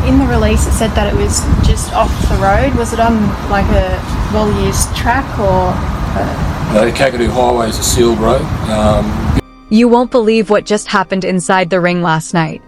In the release, it said that it was just off the road. Was it on like a well-used track or? The Kakadu Highway is a sealed road. You won't believe what just happened inside the ring last night.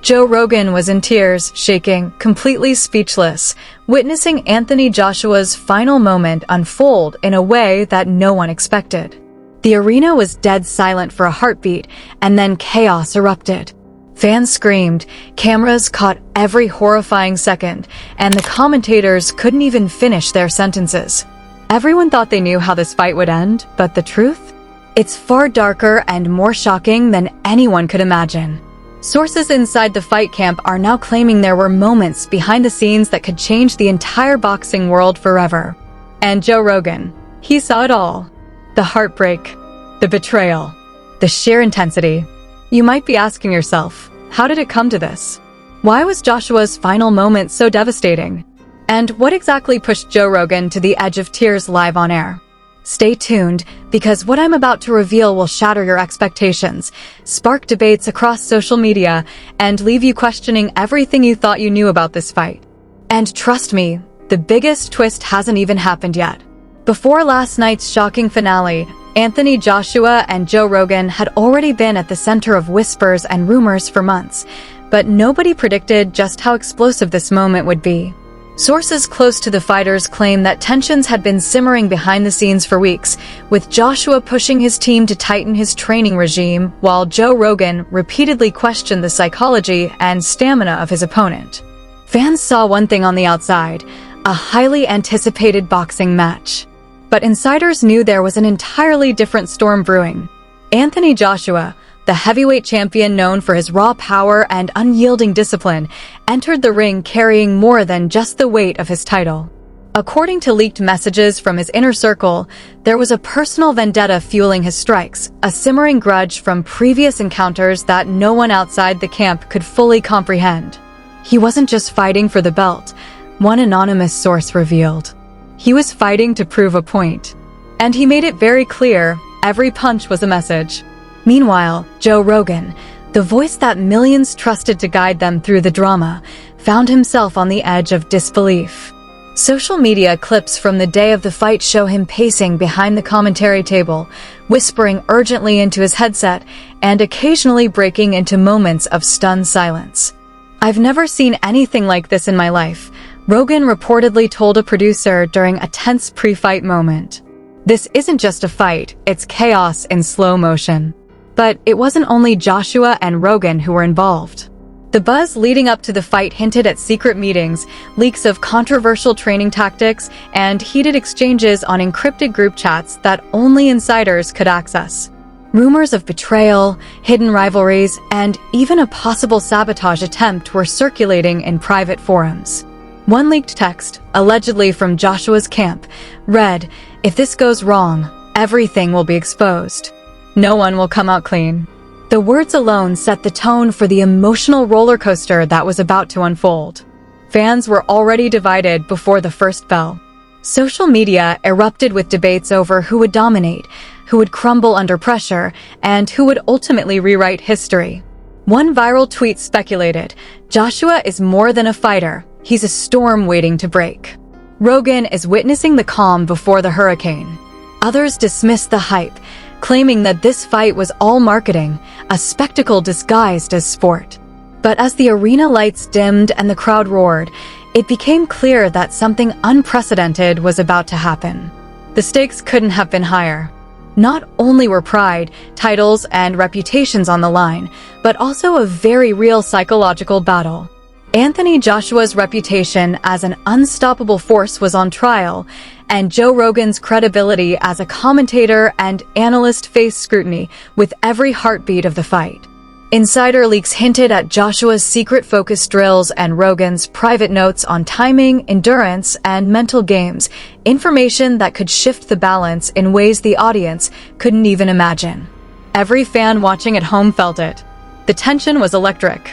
Joe Rogan was in tears, shaking, completely speechless, witnessing Anthony Joshua's final moment unfold in a way that no one expected. The arena was dead silent for a heartbeat, and then chaos erupted. Fans screamed, cameras caught every horrifying second, and the commentators couldn't even finish their sentences. Everyone thought they knew how this fight would end, but the truth? It's far darker and more shocking than anyone could imagine. Sources inside the fight camp are now claiming there were moments behind the scenes that could change the entire boxing world forever. And Joe Rogan, he saw it all. The heartbreak, the betrayal, the sheer intensity. You might be asking yourself, how did it come to this? Why was Joshua's final moment so devastating? And what exactly pushed Joe Rogan to the edge of tears live on air? Stay tuned, because what I'm about to reveal will shatter your expectations, spark debates across social media, and leave you questioning everything you thought you knew about this fight. And trust me, the biggest twist hasn't even happened yet. Before last night's shocking finale, Anthony Joshua and Joe Rogan had already been at the center of whispers and rumors for months, but nobody predicted just how explosive this moment would be. Sources close to the fighters claim that tensions had been simmering behind the scenes for weeks, with Joshua pushing his team to tighten his training regime, while Joe Rogan repeatedly questioned the psychology and stamina of his opponent. Fans saw one thing on the outside, a highly anticipated boxing match. But insiders knew there was an entirely different storm brewing. Anthony Joshua, the heavyweight champion known for his raw power and unyielding discipline, entered the ring carrying more than just the weight of his title. According to leaked messages from his inner circle, there was a personal vendetta fueling his strikes, a simmering grudge from previous encounters that no one outside the camp could fully comprehend. He wasn't just fighting for the belt, one anonymous source revealed. He was fighting to prove a point. And he made it very clear, every punch was a message. Meanwhile, Joe Rogan, the voice that millions trusted to guide them through the drama, found himself on the edge of disbelief. Social media clips from the day of the fight show him pacing behind the commentary table, whispering urgently into his headset, and occasionally breaking into moments of stunned silence. "I've never seen anything like this in my life," Rogan reportedly told a producer during a tense pre-fight moment. "This isn't just a fight, it's chaos in slow motion." But it wasn't only Joshua and Rogan who were involved. The buzz leading up to the fight hinted at secret meetings, leaks of controversial training tactics, and heated exchanges on encrypted group chats that only insiders could access. Rumors of betrayal, hidden rivalries, and even a possible sabotage attempt were circulating in private forums. One leaked text, allegedly from Joshua's camp, read, "If this goes wrong, everything will be exposed. No one will come out clean." The words alone set the tone for the emotional roller coaster that was about to unfold. Fans were already divided before the first bell. Social media erupted with debates over who would dominate, who would crumble under pressure, and who would ultimately rewrite history. One viral tweet speculated, "Joshua is more than a fighter, he's a storm waiting to break. Rogan is witnessing the calm before the hurricane." Others dismissed the hype, claiming that this fight was all marketing, a spectacle disguised as sport. But as the arena lights dimmed and the crowd roared, it became clear that something unprecedented was about to happen. The stakes couldn't have been higher. Not only were pride, titles, and reputations on the line, but also a very real psychological battle. Anthony Joshua's reputation as an unstoppable force was on trial, and Joe Rogan's credibility as a commentator and analyst faced scrutiny with every heartbeat of the fight. Insider leaks hinted at Joshua's secret focus drills and Rogan's private notes on timing, endurance, and mental games, information that could shift the balance in ways the audience couldn't even imagine. Every fan watching at home felt it. The tension was electric.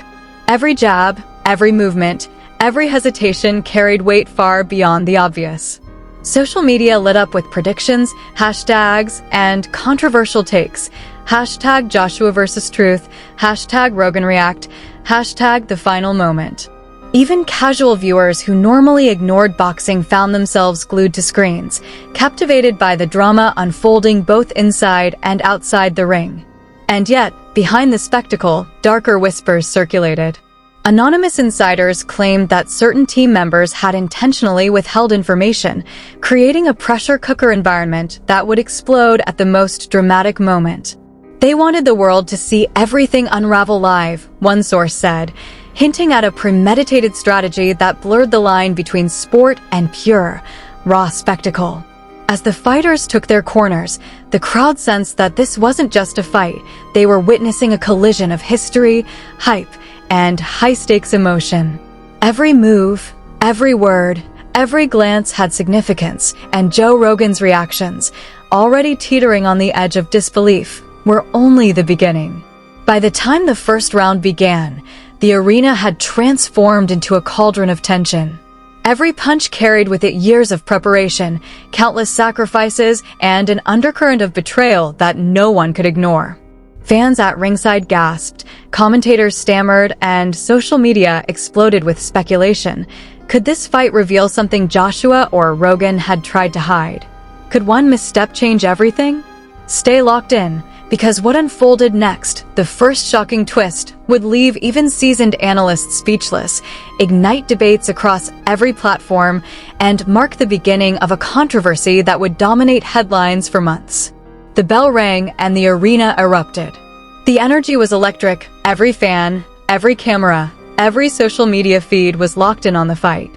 Every jab, every movement, Every hesitation carried weight far beyond the obvious. Social media lit up with predictions, hashtags, and controversial takes. Hashtag Joshua versus Truth, hashtag Rogan React, hashtag The Final Moment. Even casual viewers who normally ignored boxing found themselves glued to screens, captivated by the drama unfolding both inside and outside the ring. And yet, behind the spectacle, darker whispers circulated. Anonymous insiders claimed that certain team members had intentionally withheld information, creating a pressure cooker environment that would explode at the most dramatic moment. They wanted the world to see everything unravel live, one source said, hinting at a premeditated strategy that blurred the line between sport and pure, raw spectacle. As the fighters took their corners, the crowd sensed that this wasn't just a fight. They were witnessing a collision of history, hype, and high-stakes emotion. Every move, every word, every glance had significance, and Joe Rogan's reactions, already teetering on the edge of disbelief, were only the beginning. By the time the first round began, the arena had transformed into a cauldron of tension. Every punch carried with it years of preparation, countless sacrifices, and an undercurrent of betrayal that no one could ignore. Fans at ringside gasped, commentators stammered, and social media exploded with speculation. Could this fight reveal something Joshua or Rogan had tried to hide? Could one misstep change everything? Stay locked in, because what unfolded next, the first shocking twist, would leave even seasoned analysts speechless, ignite debates across every platform, and mark the beginning of a controversy that would dominate headlines for months. The bell rang and the arena erupted. The energy was electric. Every fan, every camera, every social media feed was locked in on the fight.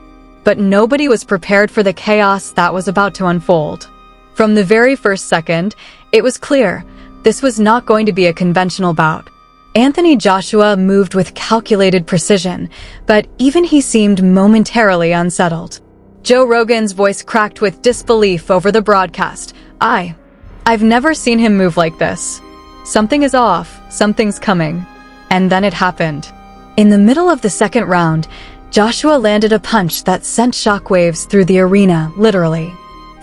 But nobody was prepared for the chaos that was about to unfold. From the very first second, it was clear this was not going to be a conventional bout. Anthony Joshua moved with calculated precision, but even he seemed momentarily unsettled. Joe Rogan's voice cracked with disbelief over the broadcast. I've never seen him move like this. Something is off, something's coming. And then it happened. In the middle of the second round, Joshua landed a punch that sent shockwaves through the arena, literally.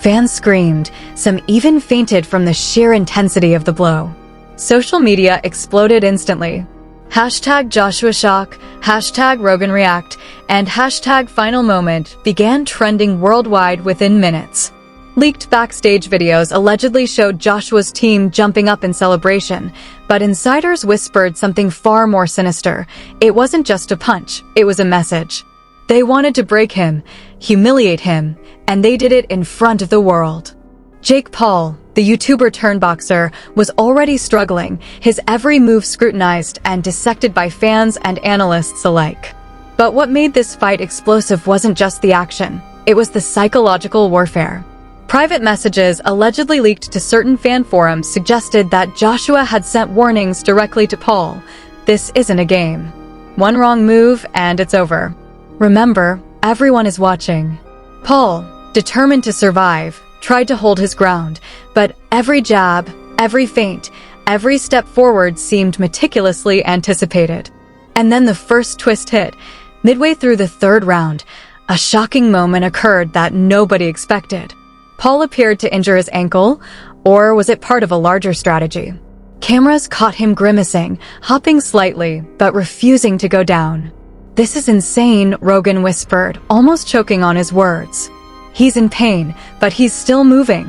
Fans screamed, some even fainted from the sheer intensity of the blow. Social media exploded instantly. Hashtag Joshua Shock, hashtag Rogan React, and hashtag Final Moment began trending worldwide within minutes. Leaked backstage videos allegedly showed Joshua's team jumping up in celebration, but insiders whispered something far more sinister. It wasn't just a punch, it was a message. They wanted to break him, humiliate him, and they did it in front of the world. Jake Paul, the YouTuber turned boxer, was already struggling, his every move scrutinized and dissected by fans and analysts alike. But what made this fight explosive wasn't just the action, it was the psychological warfare. Private messages allegedly leaked to certain fan forums suggested that Joshua had sent warnings directly to Paul. This isn't a game. One wrong move and it's over. Remember, everyone is watching. Paul, determined to survive, tried to hold his ground, but every jab, every feint, every step forward seemed meticulously anticipated. And then the first twist hit. Midway through the third round, a shocking moment occurred that nobody expected. Paul appeared to injure his ankle, or was it part of a larger strategy? Cameras caught him grimacing, hopping slightly, but refusing to go down. "This is insane," Rogan whispered, almost choking on his words. "He's in pain, but he's still moving.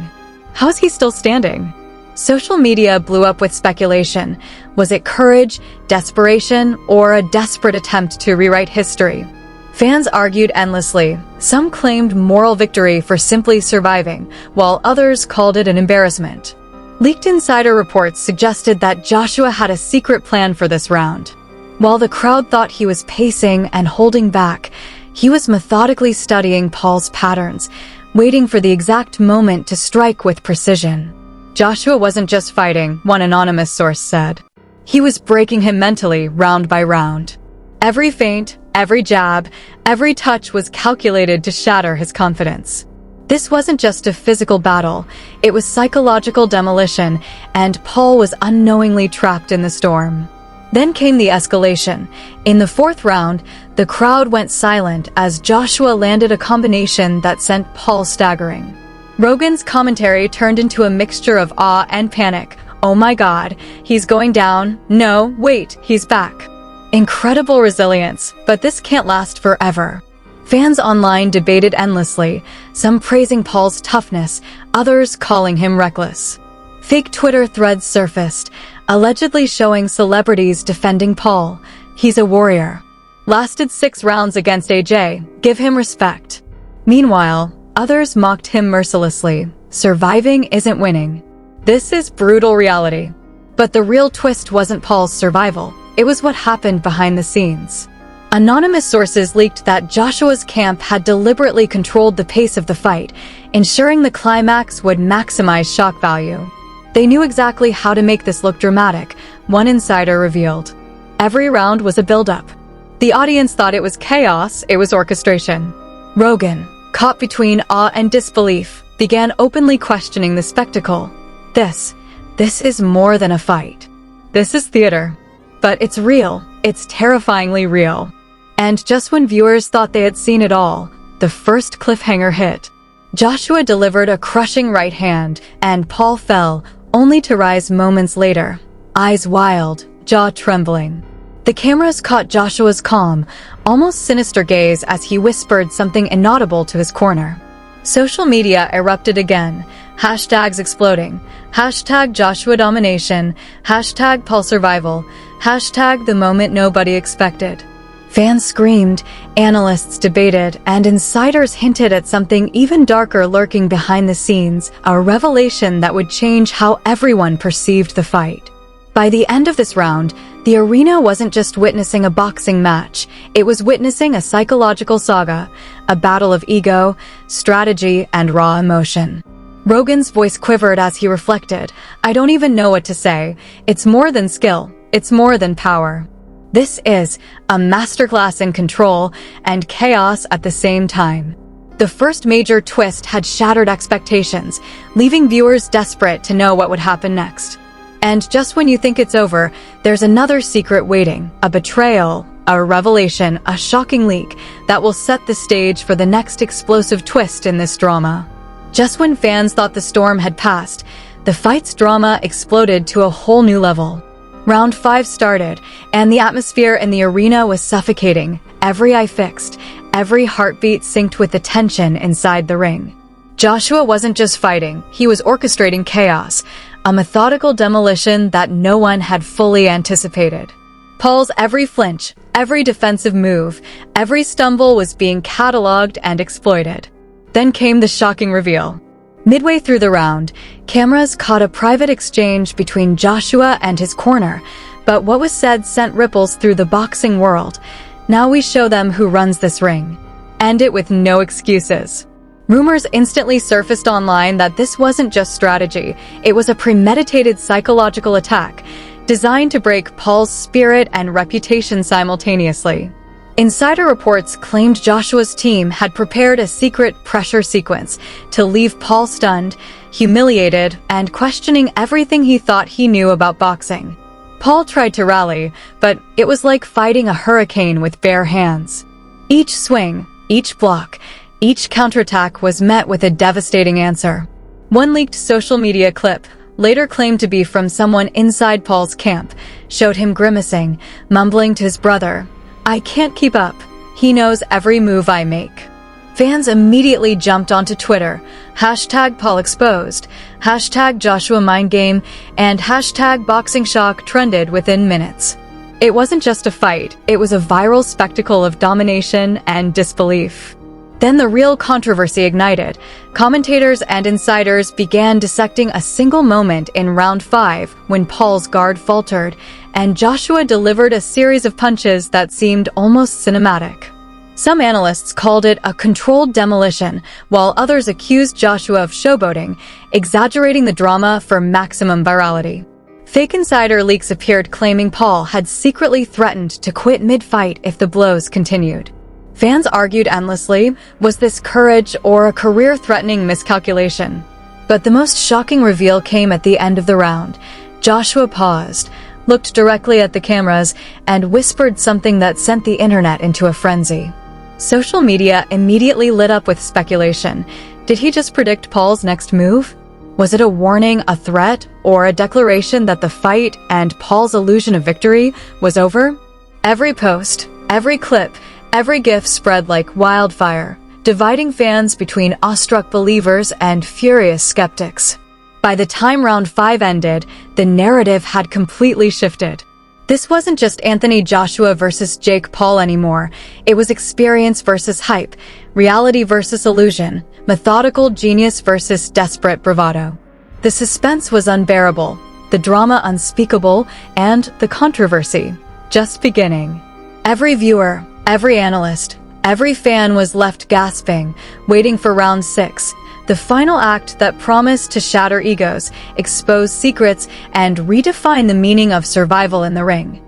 How's he still standing?" Social media blew up with speculation. Was it courage, desperation, or a desperate attempt to rewrite history? Fans argued endlessly. Some claimed moral victory for simply surviving, while others called it an embarrassment. Leaked insider reports suggested that Joshua had a secret plan for this round. While the crowd thought he was pacing and holding back, he was methodically studying Paul's patterns, waiting for the exact moment to strike with precision. Joshua wasn't just fighting, one anonymous source said. He was breaking him mentally, round by round. Every feint, every jab, every touch was calculated to shatter his confidence. This wasn't just a physical battle, it was psychological demolition, and Paul was unknowingly trapped in the storm. Then came the escalation. In the fourth round, the crowd went silent as Joshua landed a combination that sent Paul staggering. Rogan's commentary turned into a mixture of awe and panic. Oh my God, he's going down. No, wait, he's back. Incredible resilience, but this can't last forever. Fans online debated endlessly, some praising Paul's toughness, others calling him reckless. Fake Twitter threads surfaced, allegedly showing celebrities defending Paul. He's a warrior. Lasted 6 rounds against AJ. Give him respect. Meanwhile, others mocked him mercilessly. Surviving isn't winning. This is brutal reality. But the real twist wasn't Paul's survival. It was what happened behind the scenes. Anonymous sources leaked that Joshua's camp had deliberately controlled the pace of the fight, ensuring the climax would maximize shock value. They knew exactly how to make this look dramatic, one insider revealed. Every round was a build-up. The audience thought it was chaos, it was orchestration. Rogan, caught between awe and disbelief, began openly questioning the spectacle. This is more than a fight. This is theater. But it's real. It's terrifyingly real. And just when viewers thought they had seen it all, the first cliffhanger hit. Joshua delivered a crushing right hand, and Paul fell, only to rise moments later, eyes wild, jaw trembling. The cameras caught Joshua's calm, almost sinister gaze as he whispered something inaudible to his corner. Social media erupted again, hashtags exploding, hashtag Joshua domination, hashtag Paul survival, hashtag the moment nobody expected. Fans screamed, analysts debated, and insiders hinted at something even darker lurking behind the scenes, a revelation that would change how everyone perceived the fight. By the end of this round, the arena wasn't just witnessing a boxing match, it was witnessing a psychological saga, a battle of ego, strategy, and raw emotion. Rogan's voice quivered as he reflected, I don't even know what to say. It's more than skill. It's more than power. This is a masterclass in control and chaos at the same time. The first major twist had shattered expectations, leaving viewers desperate to know what would happen next. And just when you think it's over, there's another secret waiting, a betrayal, a revelation, a shocking leak that will set the stage for the next explosive twist in this drama. Just when fans thought the storm had passed, the fight's drama exploded to a whole new level. Round 5 started, and the atmosphere in the arena was suffocating. Every eye fixed, every heartbeat synced with the tension inside the ring. Joshua wasn't just fighting, he was orchestrating chaos, a methodical demolition that no one had fully anticipated. Paul's every flinch, every defensive move, every stumble was being cataloged and exploited. Then came the shocking reveal. Midway through the round, cameras caught a private exchange between Joshua and his corner, but what was said sent ripples through the boxing world. Now we show them who runs this ring. End it with no excuses. Rumors instantly surfaced online that this wasn't just strategy, it was a premeditated psychological attack, designed to break Paul's spirit and reputation simultaneously. Insider reports claimed Joshua's team had prepared a secret pressure sequence to leave Paul stunned, humiliated, and questioning everything he thought he knew about boxing. Paul tried to rally, but it was like fighting a hurricane with bare hands. Each swing, each block, each counterattack was met with a devastating answer. One leaked social media clip, later claimed to be from someone inside Paul's camp, showed him grimacing, mumbling to his brother, I can't keep up. He knows every move I make. Fans immediately jumped onto Twitter, hashtag Paul exposed, hashtag Joshua mind game, and hashtag boxing shock trended within minutes. It wasn't just a fight, it was a viral spectacle of domination and disbelief. Then the real controversy ignited. Commentators and insiders began dissecting a single moment in round 5 when Paul's guard faltered, and Joshua delivered a series of punches that seemed almost cinematic. Some analysts called it a controlled demolition, while others accused Joshua of showboating, exaggerating the drama for maximum virality. Fake insider leaks appeared claiming Paul had secretly threatened to quit mid-fight if the blows continued. Fans argued endlessly, was this courage or a career-threatening miscalculation? But the most shocking reveal came at the end of the round. Joshua paused, looked directly at the cameras, and whispered something that sent the internet into a frenzy. Social media immediately lit up with speculation. Did he just predict Paul's next move? Was it a warning, a threat, or a declaration that the fight and Paul's illusion of victory was over? Every post, every clip, every GIF spread like wildfire, dividing fans between awestruck believers and furious skeptics. By the time round 5 ended, the narrative had completely shifted. This wasn't just Anthony Joshua versus Jake Paul anymore. It was experience versus hype, reality versus illusion, methodical genius versus desperate bravado. The suspense was unbearable, the drama unspeakable, and the controversy just beginning. Every viewer, every analyst, every fan was left gasping, waiting for round 6, the final act that promised to shatter egos, expose secrets, and redefine the meaning of survival in the ring.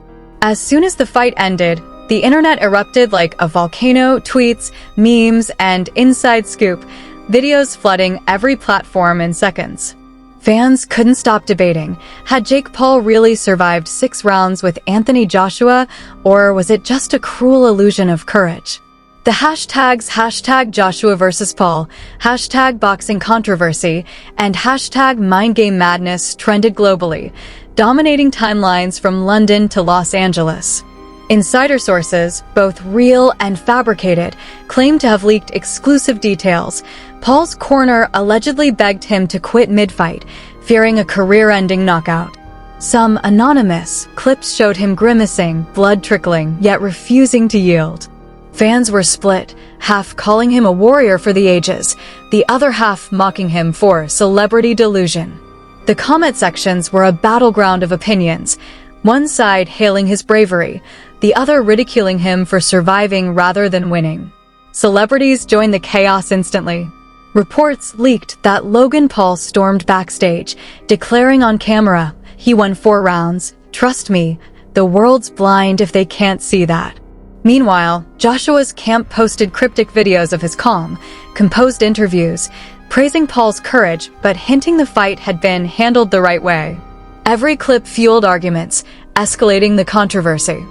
As soon as the fight ended, the internet erupted like a volcano, tweets, memes, and inside scoop, videos flooding every platform in seconds. Fans couldn't stop debating. Had Jake Paul really survived 6 rounds with Anthony Joshua, or was it just a cruel illusion of courage? The hashtags #Joshua vs. Paul, #boxing controversy, and #mind game madness trended globally, dominating timelines from London to Los Angeles. Insider sources, both real and fabricated, claimed to have leaked exclusive details. Paul's corner allegedly begged him to quit mid-fight, fearing a career-ending knockout. Some anonymous clips showed him grimacing, blood trickling, yet refusing to yield. Fans were split, half calling him a warrior for the ages, the other half mocking him for celebrity delusion. The comment sections were a battleground of opinions, one side hailing his bravery, the other ridiculing him for surviving rather than winning. Celebrities joined the chaos instantly. Reports leaked that Logan Paul stormed backstage, declaring on camera, "He won 4 rounds. Trust me, the world's blind if they can't see that." Meanwhile, Joshua's camp posted cryptic videos of his calm, composed interviews, praising Paul's courage but hinting the fight had been handled the right way. Every clip fueled arguments, escalating the controversy.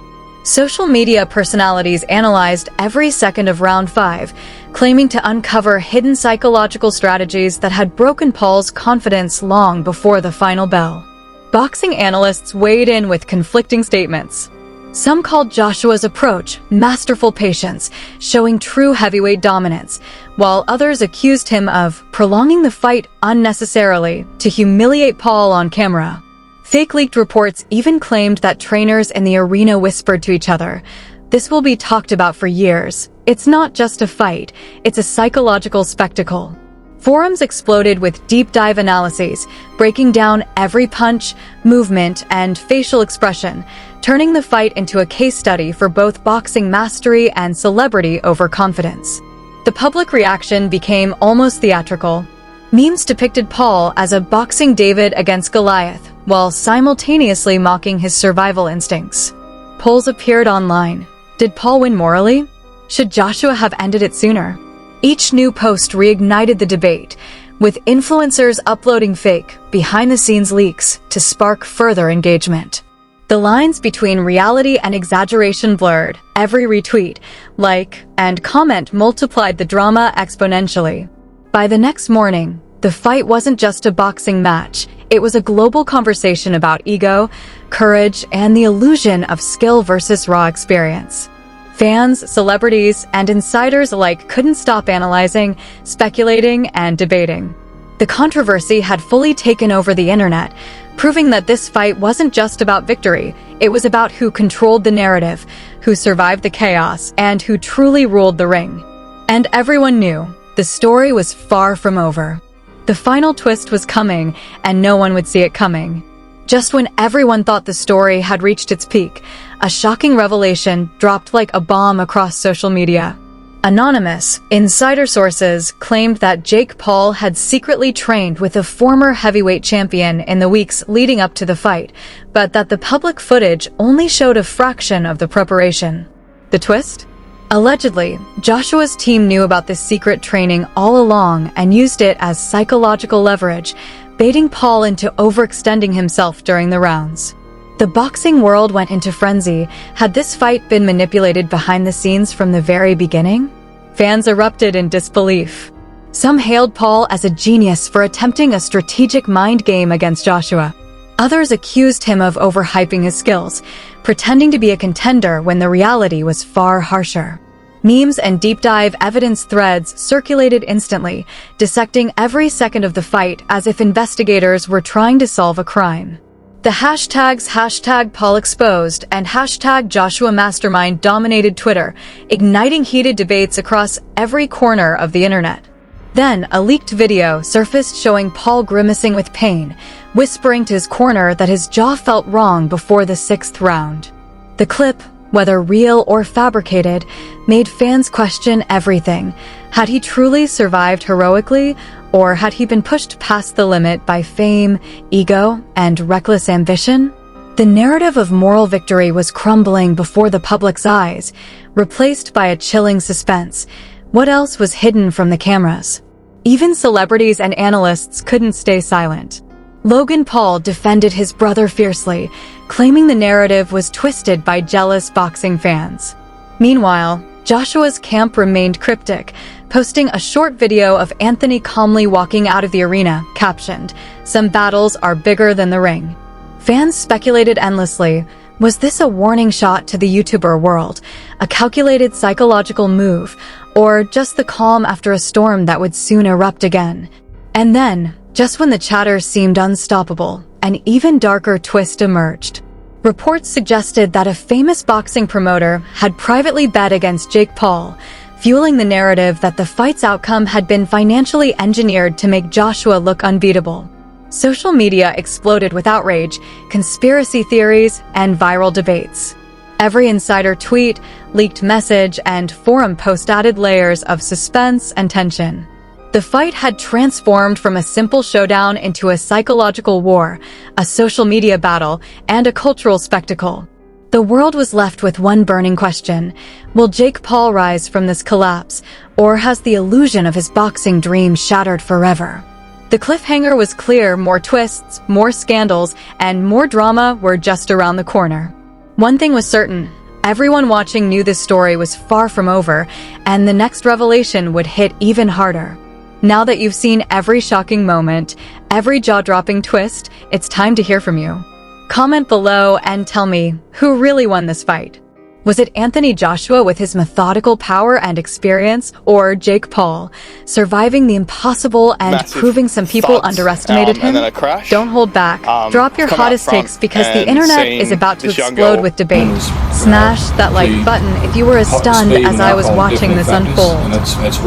Social media personalities analyzed every second of round 5, claiming to uncover hidden psychological strategies that had broken Paul's confidence long before the final bell. Boxing analysts weighed in with conflicting statements. Some called Joshua's approach masterful patience, showing true heavyweight dominance, while others accused him of prolonging the fight unnecessarily to humiliate Paul on camera. Fake leaked reports even claimed that trainers in the arena whispered to each other, "This will be talked about for years. It's not just a fight, it's a psychological spectacle." Forums exploded with deep dive analyses, breaking down every punch, movement, and facial expression, turning the fight into a case study for both boxing mastery and celebrity overconfidence. The public reaction became almost theatrical. Memes depicted Paul as a boxing David against Goliath, while simultaneously mocking his survival instincts. Polls appeared online. Did Paul win morally? Should Joshua have ended it sooner? Each new post reignited the debate, with influencers uploading fake, behind-the-scenes leaks to spark further engagement. The lines between reality and exaggeration blurred. Every retweet, like, and comment multiplied the drama exponentially. By the next morning, the fight wasn't just a boxing match. It was a global conversation about ego, courage, and the illusion of skill versus raw experience. Fans, celebrities, and insiders alike couldn't stop analyzing, speculating, and debating. The controversy had fully taken over the internet, proving that this fight wasn't just about victory. It was about who controlled the narrative, who survived the chaos, and who truly ruled the ring. And everyone knew the story was far from over. The final twist was coming, and no one would see it coming. Just when everyone thought the story had reached its peak, a shocking revelation dropped like a bomb across social media. Anonymous, insider sources claimed that Jake Paul had secretly trained with a former heavyweight champion in the weeks leading up to the fight, but that the public footage only showed a fraction of the preparation. The twist? Allegedly, Joshua's team knew about this secret training all along and used it as psychological leverage, baiting Paul into overextending himself during the rounds. The boxing world went into frenzy. Had this fight been manipulated behind the scenes from the very beginning? Fans erupted in disbelief. Some hailed Paul as a genius for attempting a strategic mind game against Joshua. Others accused him of overhyping his skills, pretending to be a contender when the reality was far harsher. Memes and deep dive evidence threads circulated instantly, dissecting every second of the fight as if investigators were trying to solve a crime. The hashtags #PaulExposed and #JoshuaMastermind dominated Twitter, igniting heated debates across every corner of the internet. Then, a leaked video surfaced showing Paul grimacing with pain, whispering to his corner that his jaw felt wrong before the 6th round. The clip, whether real or fabricated, made fans question everything. Had he truly survived heroically, or had he been pushed past the limit by fame, ego, and reckless ambition? The narrative of moral victory was crumbling before the public's eyes, replaced by a chilling suspense. What else was hidden from the cameras? Even celebrities and analysts couldn't stay silent. Logan Paul defended his brother fiercely, claiming the narrative was twisted by jealous boxing fans. Meanwhile, Joshua's camp remained cryptic, posting a short video of Anthony calmly walking out of the arena, captioned, "Some battles are bigger than the ring." Fans speculated endlessly. Was this a warning shot to the YouTuber world, a calculated psychological move, or just the calm after a storm that would soon erupt again? And then, just when the chatter seemed unstoppable, an even darker twist emerged. Reports suggested that a famous boxing promoter had privately bet against Jake Paul, fueling the narrative that the fight's outcome had been financially engineered to make Joshua look unbeatable. Social media exploded with outrage, conspiracy theories, and viral debates. Every insider tweet, leaked message, and forum post added layers of suspense and tension. The fight had transformed from a simple showdown into a psychological war, a social media battle, and a cultural spectacle. The world was left with one burning question. Will Jake Paul rise from this collapse, or has the illusion of his boxing dream shattered forever? The cliffhanger was clear: more twists, more scandals, and more drama were just around the corner. One thing was certain: everyone watching knew this story was far from over, and the next revelation would hit even harder. Now that you've seen every shocking moment, every jaw-dropping twist, it's time to hear from you. Comment below and tell me, who really won this fight? Was it Anthony Joshua with his methodical power and experience, or Jake Paul, surviving the impossible and proving some people underestimated him? And then a crash. Don't hold back. Drop your hottest takes because the internet is about to explode with debate. Smash that like button if you were as stunned as I was watching this unfold.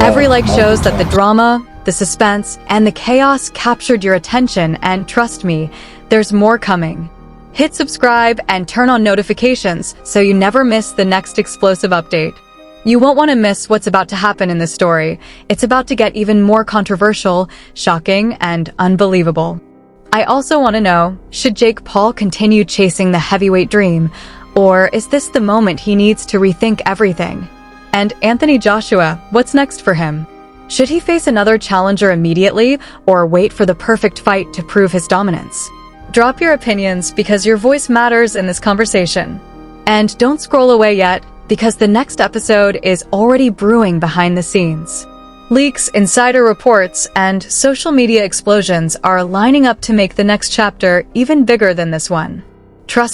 Every like shows that the drama, the suspense, and the chaos captured your attention, and trust me, there's more coming. Hit subscribe and turn on notifications so you never miss the next explosive update. You won't want to miss what's about to happen in this story. It's about to get even more controversial, shocking, and unbelievable. I also want to know, should Jake Paul continue chasing the heavyweight dream, or is this the moment he needs to rethink everything? And Anthony Joshua, what's next for him? Should he face another challenger immediately, or wait for the perfect fight to prove his dominance? Drop your opinions because your voice matters in this conversation. And don't scroll away yet, because the next episode is already brewing behind the scenes. Leaks, insider reports, and social media explosions are lining up to make the next chapter even bigger than this one. Trust